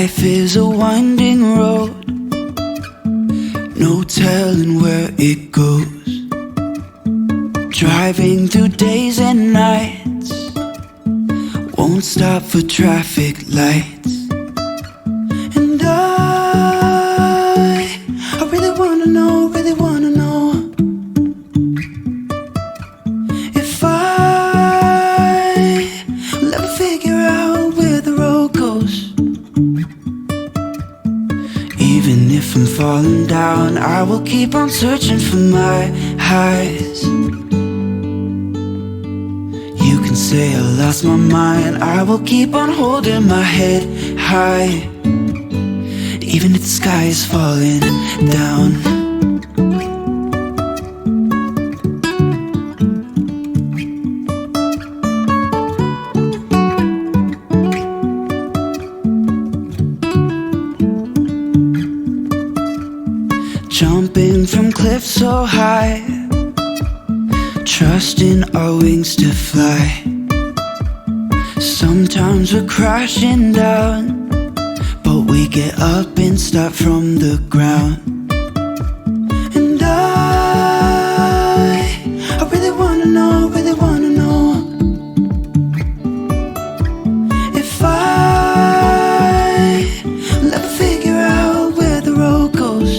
Life is a winding road, no telling where it goes. Driving through days and nights, won't stop for traffic lights. And I really wanna know, if I'll ever figure out where the road goes. Even if I'm falling down, I will keep on searching for my highs. You can say I lost my mind, I will keep on holding my head high, even if the sky is falling down. Jumping from cliffs so high, trusting our wings to fly. Sometimes we're crashing down, but we get up and start from the ground. And I really wanna know, if I'll ever figure out where the road goes.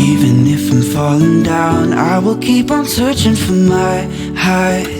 Even if I'm falling down, I will keep on searching for my highs.